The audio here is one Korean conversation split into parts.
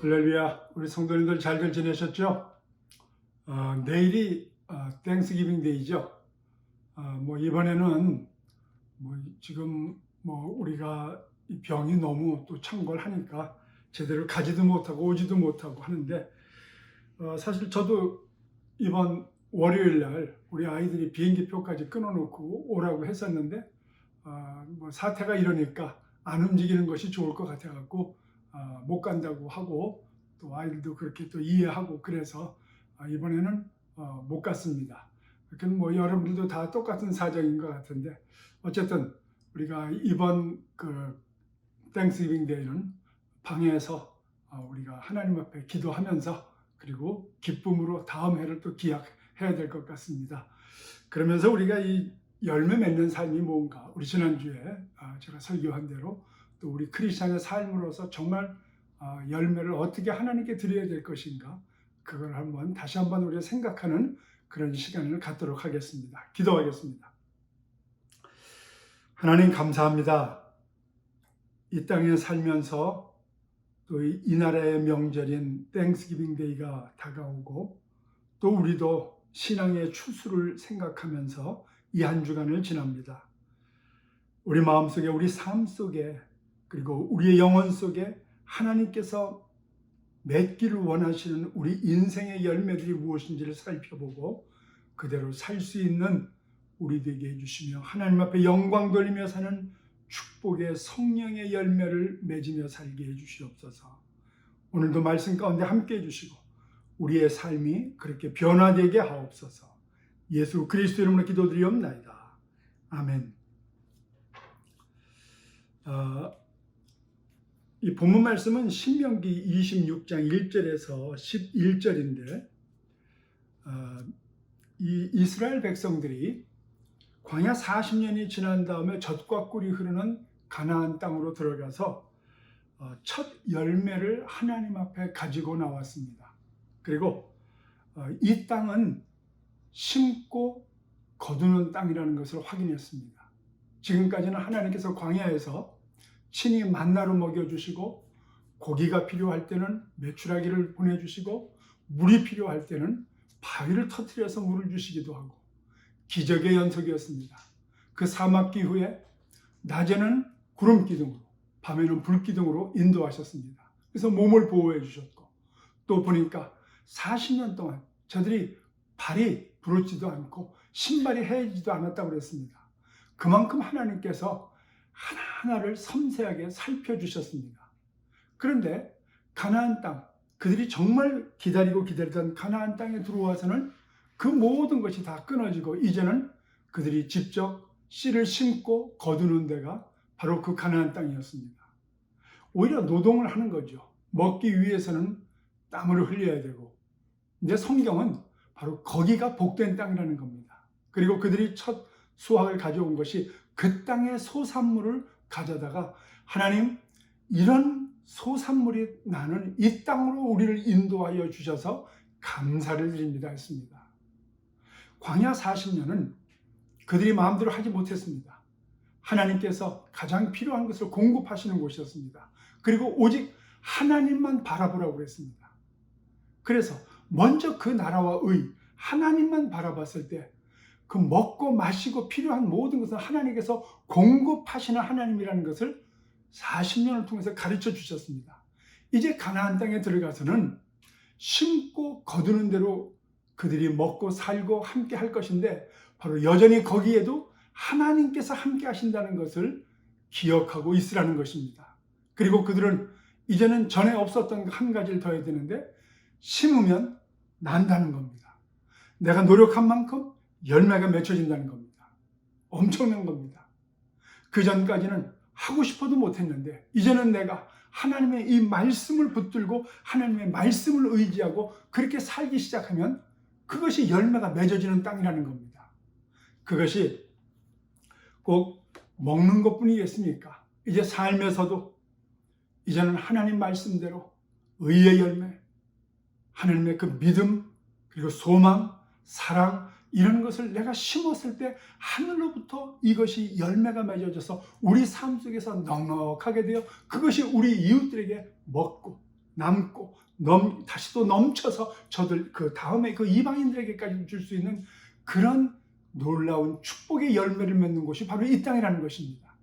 할렐루야, 우리 성도님들 잘들 지내셨죠? 내일이 땡스기빙 데이죠. 이번에는 지금 우리가 이 병이 너무 또 창궐하니까 제대로 가지도 못하고 오지도 못하고 하는데, 사실 저도 이번 월요일 날 우리 아이들이 비행기표까지 끊어놓고 오라고 했었는데, 사태가 이러니까 안 움직이는 것이 좋을 것 같아갖고 못 간다고 하고, 또 아이들도 그렇게 또 이해하고, 그래서 이번에는 못 갔습니다. 그럼 여러분들도 다 똑같은 사정인 것 같은데, 어쨌든 우리가 이번 그 땡스기빙 데이는 방에서 우리가 하나님 앞에 기도하면서, 그리고 기쁨으로 다음 해를 또 기약해야 될 것 같습니다. 그러면서 우리가 이 열매 맺는 삶이 뭔가, 우리 지난주에 제가 설교한 대로 또 우리 크리스찬의 삶으로서 정말 열매를 어떻게 하나님께 드려야 될 것인가, 그걸 다시 한번 우리가 생각하는 그런 시간을 갖도록 하겠습니다. 기도하겠습니다. 하나님 감사합니다. 이 땅에 살면서 또 이 나라의 명절인 땡스기빙 데이가 다가오고, 또 우리도 신앙의 추수를 생각하면서 이 한 주간을 지납니다. 우리 마음속에, 우리 삶 속에, 그리고 우리의 영혼 속에 하나님께서 맺기를 원하시는 우리 인생의 열매들이 무엇인지를 살펴보고 그대로 살 수 있는 우리 되게 해주시며, 하나님 앞에 영광 돌리며 사는 축복의 성령의 열매를 맺으며 살게 해주시옵소서. 오늘도 말씀 가운데 함께 해주시고 우리의 삶이 그렇게 변화되게 하옵소서. 예수 그리스도 이름으로 기도드리옵나이다. 아멘. 이 본문 말씀은 신명기 26장 1절에서 11절인데, 이 이스라엘 백성들이 광야 40년이 지난 다음에 젖과 꿀이 흐르는 가나안 땅으로 들어가서 첫 열매를 하나님 앞에 가지고 나왔습니다. 그리고 이 땅은 심고 거두는 땅이라는 것을 확인했습니다. 지금까지는 하나님께서 광야에서 친히 만나로 먹여주시고, 고기가 필요할 때는 메추라기를 보내주시고, 물이 필요할 때는 바위를 터뜨려서 물을 주시기도 하고, 기적의 연속이었습니다. 그 사막 기후에 낮에는 구름 기둥으로, 밤에는 불 기둥으로 인도하셨습니다. 그래서 몸을 보호해 주셨고, 또 보니까 40년 동안 저들이 발이 부러지도 않고 신발이 헤어지지도 않았다고 그랬습니다. 그만큼 하나님께서 하나하나를 섬세하게 살펴주셨습니다. 그런데 가나안 땅, 그들이 정말 기다리고 기다리던 가나안 땅에 들어와서는 그 모든 것이 다 끊어지고, 이제는 그들이 직접 씨를 심고 거두는 데가 바로 그 가나안 땅이었습니다. 오히려 노동을 하는 거죠. 먹기 위해서는 땀을 흘려야 되고, 이제 성경은 바로 거기가 복된 땅이라는 겁니다. 그리고 그들이 첫 수확을 가져온 것이 그 땅의 소산물을 가져다가, 하나님, 이런 소산물이 나는 이 땅으로 우리를 인도하여 주셔서 감사를 드립니다 했습니다. 광야 40년은 그들이 마음대로 하지 못했습니다. 하나님께서 가장 필요한 것을 공급하시는 곳이었습니다. 그리고 오직 하나님만 바라보라고 그랬습니다. 그래서 먼저 그 나라와 의, 하나님만 바라봤을 때 그 먹고 마시고 필요한 모든 것을 하나님께서 공급하시는 하나님이라는 것을 40년을 통해서 가르쳐 주셨습니다. 이제 가나안 땅에 들어가서는 심고 거두는 대로 그들이 먹고 살고 함께 할 것인데, 바로 여전히 거기에도 하나님께서 함께 하신다는 것을 기억하고 있으라는 것입니다. 그리고 그들은 이제는 전에 없었던 한 가지를 더 해야 되는데, 심으면 난다는 겁니다. 내가 노력한 만큼 열매가 맺혀진다는 겁니다. 엄청난 겁니다. 그 전까지는 하고 싶어도 못했는데, 이제는 내가 하나님의 이 말씀을 붙들고 하나님의 말씀을 의지하고 그렇게 살기 시작하면 그것이 열매가 맺어지는 땅이라는 겁니다. 그것이 꼭 먹는 것뿐이겠습니까? 이제 삶에서도 이제는 하나님 말씀대로 의의 열매, 하나님의 그 믿음, 그리고 소망, 사랑, 이런 것을 내가 심었을 때 하늘로부터 이것이 열매가 맺어져서 우리 삶 속에서 넉넉하게 되어 그것이 우리 이웃들에게 먹고 남고 다시 또 넘쳐서 저들 그 다음에 그 이방인들에게까지 줄 수 있는 그런 놀라운 축복의 열매를 맺는 곳이 바로 이 땅이라는 것입니다.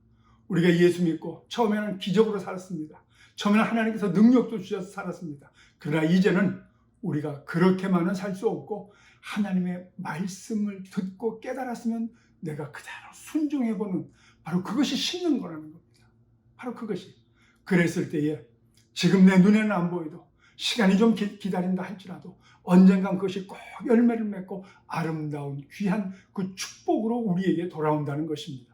우리가 예수 믿고 처음에는 기적으로 살았습니다. 처음에는 하나님께서 능력도 주셔서 살았습니다. 그러나 이제는 우리가 그렇게만은 살 수 없고 하나님의 말씀을 듣고 깨달았으면 내가 그대로 순종해보는 바로 그것이 심는 거라는 겁니다. 바로 그것이. 그랬을 때에 지금 내 눈에는 안 보여도 시간이 좀 기다린다 할지라도 언젠간 그것이 꼭 열매를 맺고 아름다운 귀한 그 축복으로 우리에게 돌아온다는 것입니다.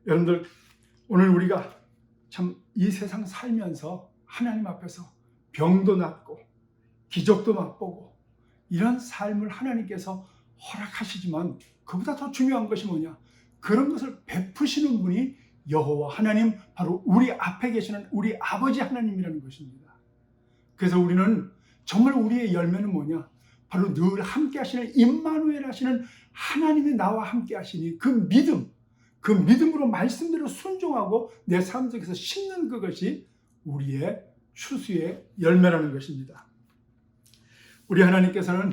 여러분들, 오늘 우리가 참 이 세상 살면서 하나님 앞에서 병도 낫고 기적도 맛보고 이런 삶을 하나님께서 허락하시지만 그보다 더 중요한 것이 뭐냐? 그런 것을 베푸시는 분이 여호와 하나님, 바로 우리 앞에 계시는 우리 아버지 하나님이라는 것입니다. 그래서 우리는 정말 우리의 열매는 뭐냐? 바로 늘 함께 하시는 임마누엘 하시는 하나님이 나와 함께 하시니 그 믿음으로 말씀대로 순종하고 내 삶 속에서 심는 그것이 우리의 추수의 열매라는 것입니다. 우리 하나님께서는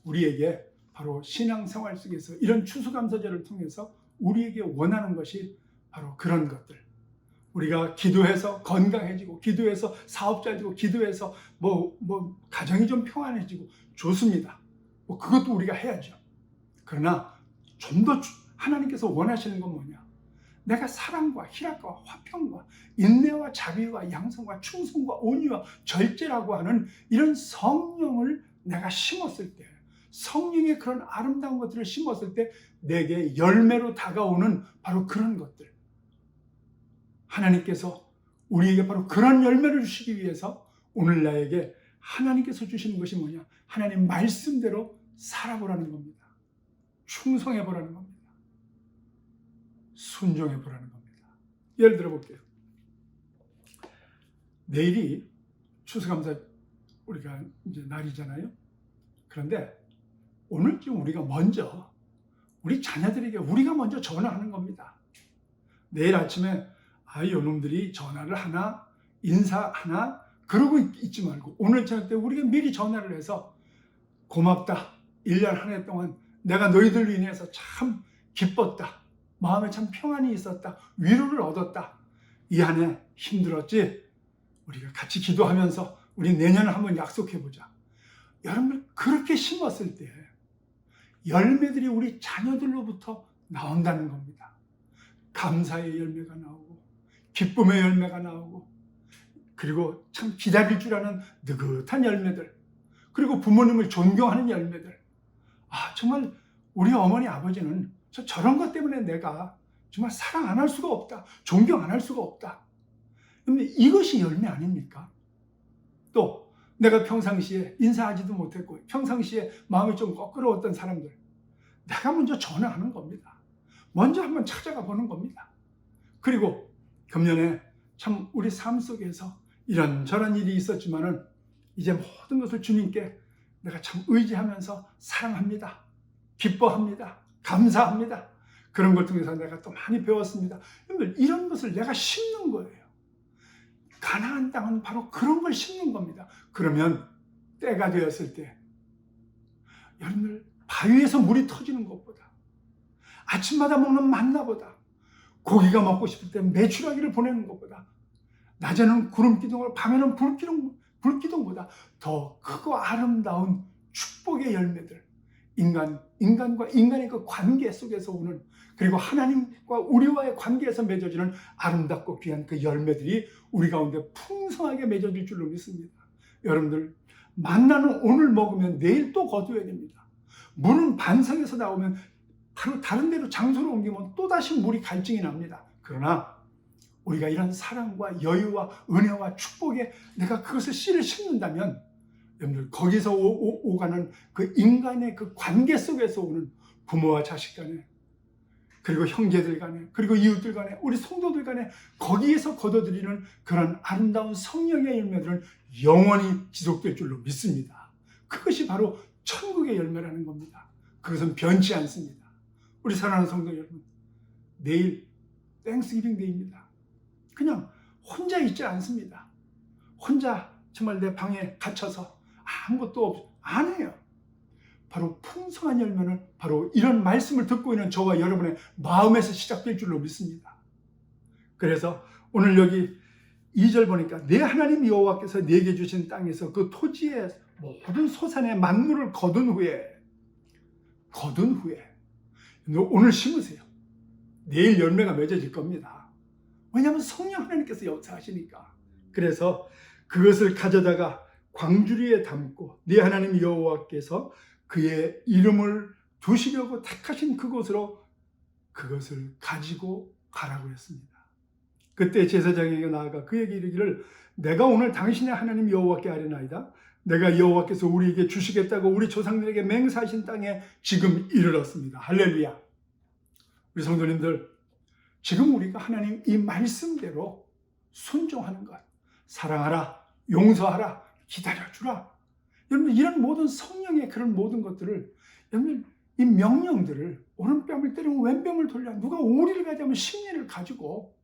우리에게 바로 신앙생활 속에서 이런 추수감사절을 통해서 우리에게 원하는 것이 바로 그런 것들. 우리가 기도해서 건강해지고, 기도해서 사업 잘 되고, 기도해서 가정이 좀 평안해지고 좋습니다. 그것도 우리가 해야죠. 그러나 좀 더 하나님께서 원하시는 건 뭐냐? 내가 사랑과 희락과 화평과 인내와 자비와 양성과 충성과 온유와 절제라고 하는 이런 성령을 내가 심었을 때, 성령의 그런 아름다운 것들을 심었을 때 내게 열매로 다가오는 바로 그런 것들. 하나님께서 우리에게 바로 그런 열매를 주시기 위해서 오늘 나에게 하나님께서 주시는 것이 뭐냐? 하나님 말씀대로 살아보라는 겁니다. 충성해보라는 겁니다. 순종해보라는 겁니다. 예를 들어 볼게요. 내일이 추수감사 우리가 이제 날이잖아요. 그런데 오늘쯤 우리가 먼저 우리 자녀들에게 우리가 먼저 전화하는 겁니다. 내일 아침에 요놈들이 전화를 하나 인사하나 그러고 있지 말고 오늘 저녁 때 우리가 미리 전화를 해서 고맙다. 1년 한 해 동안 내가 너희들로 인해서 참 기뻤다. 마음에 참 평안이 있었다. 위로를 얻었다. 이 한 해 힘들었지? 우리가 같이 기도하면서 우리 내년에 한번 약속해보자. 여러분들 그렇게 심었을 때 열매들이 우리 자녀들로부터 나온다는 겁니다. 감사의 열매가 나오고 기쁨의 열매가 나오고 그리고 참 기다릴 줄 아는 느긋한 열매들, 그리고 부모님을 존경하는 열매들. 정말 우리 어머니 아버지는 저런 것 때문에 내가 정말 사랑 안 할 수가 없다, 존경 안 할 수가 없다. 근데 이것이 열매 아닙니까? 또 내가 평상시에 인사하지도 못했고 평상시에 마음이 좀 꺼끄러웠던 사람들, 내가 먼저 전화하는 겁니다. 먼저 한번 찾아가 보는 겁니다. 그리고 금년에 참 우리 삶 속에서 이런저런 일이 있었지만은 이제 모든 것을 주님께 내가 참 의지하면서 사랑합니다. 기뻐합니다. 감사합니다. 그런 걸 통해서 내가 또 많이 배웠습니다. 여러분들 이런 것을 내가 심는 거예요. 가나안 땅은 바로 그런 걸 심는 겁니다. 그러면 때가 되었을 때 여러분들 바위에서 물이 터지는 것보다, 아침마다 먹는 만나보다, 고기가 먹고 싶을 때 메추라기를 보내는 것보다, 낮에는 구름기둥을 밤에는 불기둥보다 더 크고 아름다운 축복의 열매들, 인간과 인간의 그 관계 속에서 오는, 그리고 하나님과 우리와의 관계에서 맺어지는 아름답고 귀한 그 열매들이 우리 가운데 풍성하게 맺어질 줄로 믿습니다. 여러분들, 만나는 오늘 먹으면 내일 또 거두어야 됩니다. 물은 반석에서 나오면 바로 다른 데로 장소로 옮기면 또다시 물이 갈증이 납니다. 그러나 우리가 이런 사랑과 여유와 은혜와 축복에 내가 그것을 씨를 심는다면 여러분들 거기서 오가는 그 인간의 그 관계 속에서 오는 부모와 자식 간에, 그리고 형제들 간에, 그리고 이웃들 간에, 우리 성도들 간에 거기에서 거둬들이는 그런 아름다운 성령의 열매들은 영원히 지속될 줄로 믿습니다. 그것이 바로 천국의 열매라는 겁니다. 그것은 변치 않습니다. 우리 사랑하는 성도 여러분, 내일 땡스기빙 데이입니다. 그냥 혼자 있지 않습니다. 혼자 정말 내 방에 갇혀서 아무것도 안 해요. 바로 풍성한 열매는 바로 이런 말씀을 듣고 있는 저와 여러분의 마음에서 시작될 줄로 믿습니다. 그래서 오늘 여기 2절 보니까 내 하나님 여호와께서 내게 주신 땅에서 그 토지의 모든 소산의 만물을 거둔 후에 오늘 심으세요. 내일 열매가 맺어질 겁니다. 왜냐하면 성령 하나님께서 역사하시니까. 그래서 그것을 가져다가 광주리에 담고 네 하나님 여호와께서 그의 이름을 두시려고 택하신 그곳으로 그것을 가지고 가라고 했습니다. 그때 제사장에게 나아가 그에게 이르기를 내가 오늘 당신의 하나님 여호와께 아뢰나이다. 내가 여호와께서 우리에게 주시겠다고 우리 조상들에게 맹세하신 땅에 지금 이르렀습니다. 할렐루야. 우리 성도님들, 지금 우리가 하나님 이 말씀대로 순종하는 것, 사랑하라, 용서하라, 기다려주라, 여러분 이런 모든 성령의 그런 모든 것들을, 여러분 이 명령들을 오른뺨을 때리면 왼뺨을 돌려, 누가 오리를 가져면 십리를 가지고,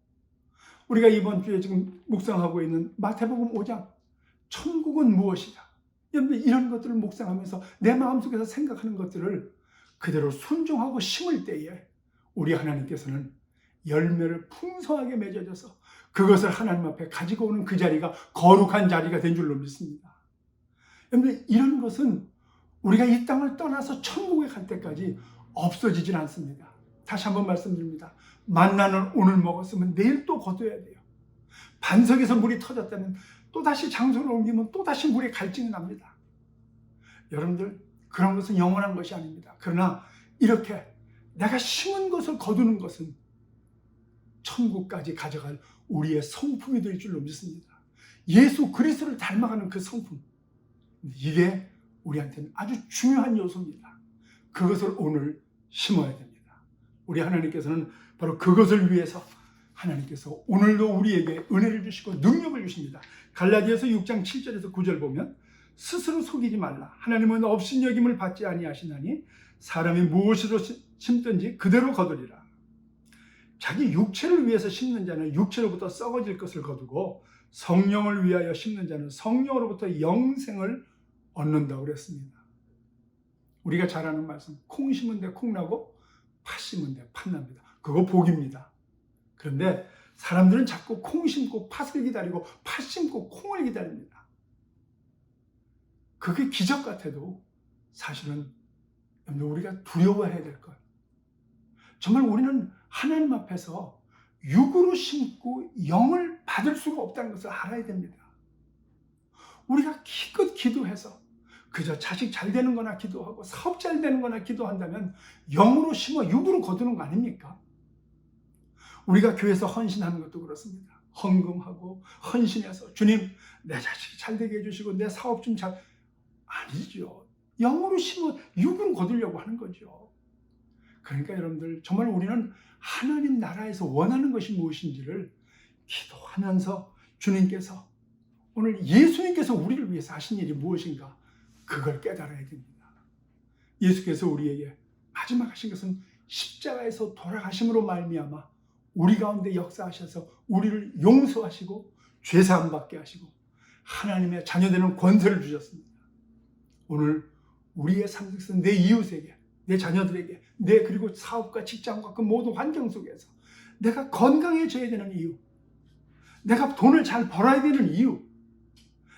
우리가 이번 주에 지금 묵상하고 있는 마태복음 5장 천국은 무엇이냐, 여러분 이런 것들을 묵상하면서 내 마음속에서 생각하는 것들을 그대로 순종하고 심을 때에 우리 하나님께서는 열매를 풍성하게 맺어줘서 그것을 하나님 앞에 가지고 오는 그 자리가 거룩한 자리가 된 줄로 믿습니다. 여러분 이런 것은 우리가 이 땅을 떠나서 천국에 갈 때까지 없어지진 않습니다. 다시 한번 말씀드립니다. 만나는 오늘 먹었으면 내일 또 거둬야 돼요. 반석에서 물이 터졌다면 또다시 장소를 옮기면 또다시 물이 갈증이 납니다. 여러분들 그런 것은 영원한 것이 아닙니다. 그러나 이렇게 내가 심은 것을 거두는 것은 천국까지 가져갈 우리의 성품이 될 줄로 믿습니다. 예수 그리스도를 닮아가는 그 성품, 이게 우리한테는 아주 중요한 요소입니다. 그것을 오늘 심어야 됩니다. 우리 하나님께서는 바로 그것을 위해서 하나님께서 오늘도 우리에게 은혜를 주시고 능력을 주십니다. 갈라디아서 6장 7절에서 9절 보면 스스로 속이지 말라. 하나님은 업신여김을 받지 아니하시나니 사람이 무엇으로 심든지 그대로 거두리라. 자기 육체를 위해서 심는 자는 육체로부터 썩어질 것을 거두고 성령을 위하여 심는 자는 성령으로부터 영생을 얻는다고 그랬습니다. 우리가 잘 아는 말씀, 콩 심은 데 콩 나고 팥 심은 데 팥 납니다. 그거 복입니다. 그런데 사람들은 자꾸 콩 심고 팥을 기다리고 팥 심고 콩을 기다립니다. 그게 기적 같아도 사실은 우리가 두려워해야 될 것. 정말 우리는 하나님 앞에서 육으로 심고 영을 받을 수가 없다는 것을 알아야 됩니다. 우리가 기껏 기도해서 그저 자식 잘 되는 거나 기도하고 사업 잘 되는 거나 기도한다면 영으로 심어 육으로 거두는 거 아닙니까? 우리가 교회에서 헌신하는 것도 그렇습니다. 헌금하고 헌신해서 주님 내 자식이 잘 되게 해주시고 내 사업 좀 잘, 아니죠. 영으로 심어 육으로 거두려고 하는 거죠. 그러니까 여러분들 정말 우리는 하나님 나라에서 원하는 것이 무엇인지를 기도하면서 주님께서 오늘 예수님께서 우리를 위해서 하신 일이 무엇인가 그걸 깨달아야 됩니다. 예수께서 우리에게 마지막 하신 것은 십자가에서 돌아가심으로 말미암아 우리 가운데 역사하셔서 우리를 용서하시고 죄사함 받게 하시고 하나님의 자녀되는 권세를 주셨습니다. 오늘 우리의 삶 속에서 내 이웃에게, 내 자녀들에게, 내 그리고 사업과 직장과 그 모든 환경 속에서 내가 건강해져야 되는 이유, 내가 돈을 잘 벌어야 되는 이유,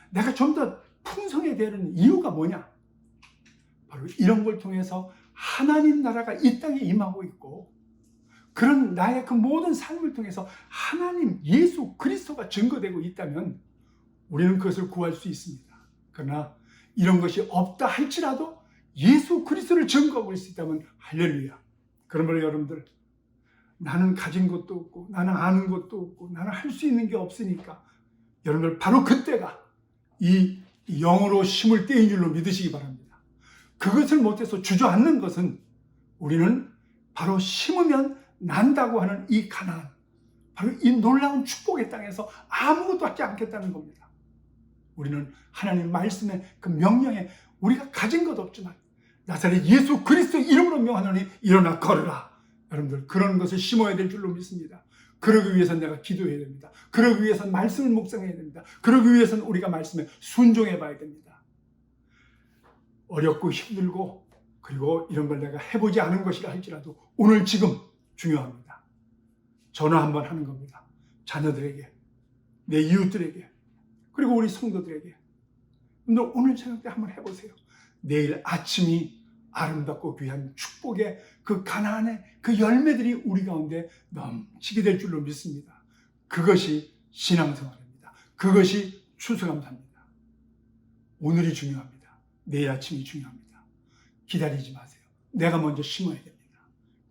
내가 좀 더 풍성해야 되는 이유가 뭐냐? 바로 이런 걸 통해서 하나님 나라가 이 땅에 임하고 있고 그런 나의 그 모든 삶을 통해서 하나님 예수 그리스도가 증거되고 있다면 우리는 그것을 구할 수 있습니다. 그러나 이런 것이 없다 할지라도 예수 그리스도를 증거하고 있다면 할렐루야. 그러므로 여러분들 나는 가진 것도 없고 나는 아는 것도 없고 나는 할 수 있는 게 없으니까 여러분들 바로 그때가 이 영으로 심을 때인 줄로 믿으시기 바랍니다. 그것을 못해서 주저앉는 것은 우리는 바로 심으면 난다고 하는 이 가나안, 바로 이 놀라운 축복의 땅에서 아무것도 하지 않겠다는 겁니다. 우리는 하나님 말씀의 그 명령에 우리가 가진 것 없지만 나사렛 예수 그리스도 이름으로 명하노니 일어나 걸으라. 여러분들 그런 것을 심어야 될 줄로 믿습니다. 그러기 위해서는 내가 기도해야 됩니다. 그러기 위해서는 말씀을 묵상해야 됩니다. 그러기 위해서는 우리가 말씀에 순종해 봐야 됩니다. 어렵고 힘들고 그리고 이런 걸 내가 해보지 않은 것이라 할지라도 오늘 지금 중요합니다. 전화 한번 하는 겁니다. 자녀들에게, 내 이웃들에게, 그리고 우리 성도들에게. 여러분들 오늘 저녁 때 한번 해보세요. 내일 아침이 아름답고 귀한 축복의 그 가나안의 그 열매들이 우리 가운데 넘치게 될 줄로 믿습니다. 그것이 신앙생활입니다. 그것이 추수감사입니다. 오늘이 중요합니다. 내일 아침이 중요합니다. 기다리지 마세요. 내가 먼저 심어야 됩니다.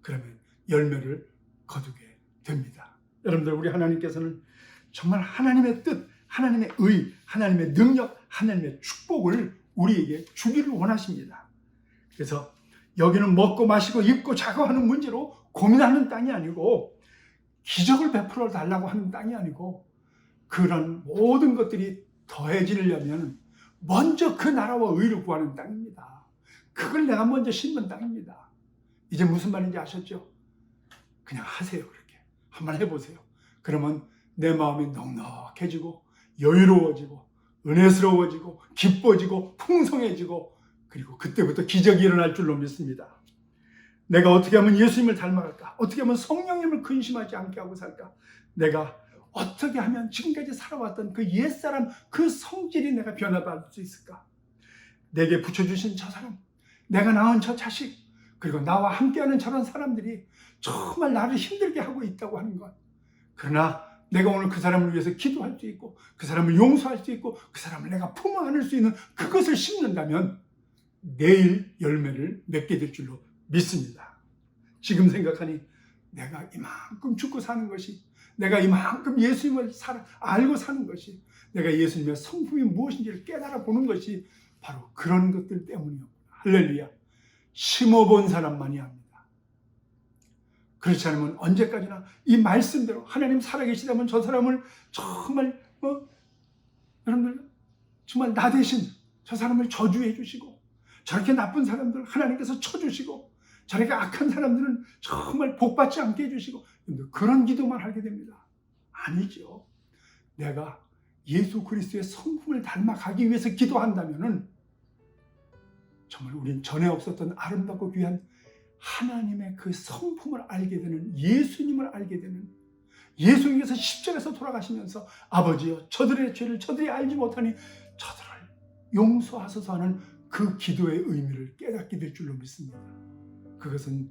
그러면 열매를 거두게 됩니다. 여러분들, 우리 하나님께서는 정말 하나님의 뜻, 하나님의 의, 하나님의 능력, 하나님의 축복을 우리에게 주기를 원하십니다. 그래서 여기는 먹고 마시고 입고 자고 하는 문제로 고민하는 땅이 아니고, 기적을 베풀어 달라고 하는 땅이 아니고, 그런 모든 것들이 더해지려면 먼저 그 나라와 의를 구하는 땅입니다. 그걸 내가 먼저 심는 땅입니다. 이제 무슨 말인지 아셨죠? 그냥 하세요. 그렇게 한번 해보세요. 그러면 내 마음이 넉넉해지고 여유로워지고 은혜스러워지고 기뻐지고 풍성해지고, 그리고 그때부터 기적이 일어날 줄로 믿습니다. 내가 어떻게 하면 예수님을 닮아갈까? 어떻게 하면 성령님을 근심하지 않게 하고 살까? 내가 어떻게 하면 지금까지 살아왔던 그 옛사람, 그 성질이 내가 변화받을 수 있을까? 내게 붙여주신 저 사람, 내가 낳은 저 자식, 그리고 나와 함께하는 저런 사람들이 정말 나를 힘들게 하고 있다고 하는 것. 그러나 내가 오늘 그 사람을 위해서 기도할 수 있고, 그 사람을 용서할 수 있고, 그 사람을 내가 품어 안을 수 있는 그것을 심는다면 내일 열매를 맺게 될 줄로 믿습니다. 지금 생각하니 내가 이만큼 죽고 사는 것이, 내가 이만큼 예수님을 알고 사는 것이, 내가 예수님의 성품이 무엇인지를 깨달아 보는 것이 바로 그런 것들 때문이었구나. 할렐루야. 심어본 사람만이 합니다. 그렇지 않으면 언제까지나 이 말씀대로 하나님 살아계시다면 저 사람을 정말 여러분들 정말 나 대신 저 사람을 저주해 주시고, 저렇게 나쁜 사람들 하나님께서 쳐주시고, 저렇게 악한 사람들은 정말 복받지 않게 해주시고, 그런 기도만 하게 됩니다. 아니죠. 내가 예수 그리스도의 성품을 닮아가기 위해서 기도한다면은 정말 우린 전에 없었던 아름답고 귀한 하나님의 그 성품을 알게 되는, 예수님을 알게 되는, 예수님께서 십자가에서 돌아가시면서 아버지여 저들의 죄를 저들이 알지 못하니 저들을 용서하소서 하는 그 기도의 의미를 깨닫게 될 줄로 믿습니다. 그것은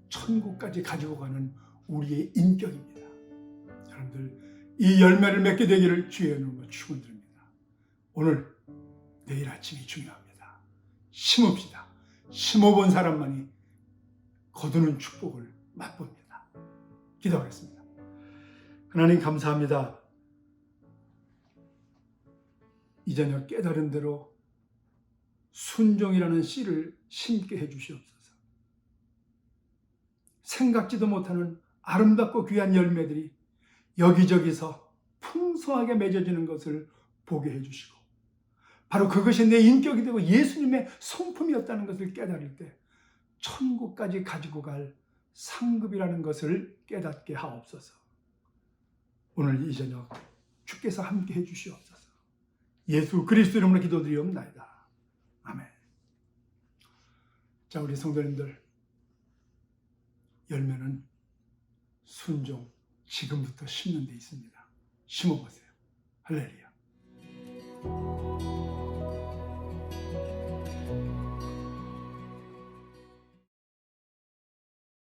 천국까지 가지고 가는 우리의 인격입니다. 여러분들, 이 열매를 맺게 되기를 주의 이름으로 축원드립니다. 오늘 내일 아침이 중요합니다. 심읍시다. 심어본 사람만이 거두는 축복을 맛봅니다. 기도하겠습니다. 하나님 감사합니다. 이 저녁 깨달은 대로 순종이라는 씨를 심게 해주시옵소서. 생각지도 못하는 아름답고 귀한 열매들이 여기저기서 풍성하게 맺어지는 것을 보게 해주시고, 바로 그것이 내 인격이 되고 예수님의 성품이었다는 것을 깨달을 때 천국까지 가지고 갈 상급이라는 것을 깨닫게 하옵소서. 오늘 이 저녁 주께서 함께 해주시옵소서. 예수 그리스도 이름으로 기도드리옵나이다. 아멘. 자, 우리 성도님들, 열매는 순종, 지금부터 심는 데 있습니다. 심어보세요. 할렐루야.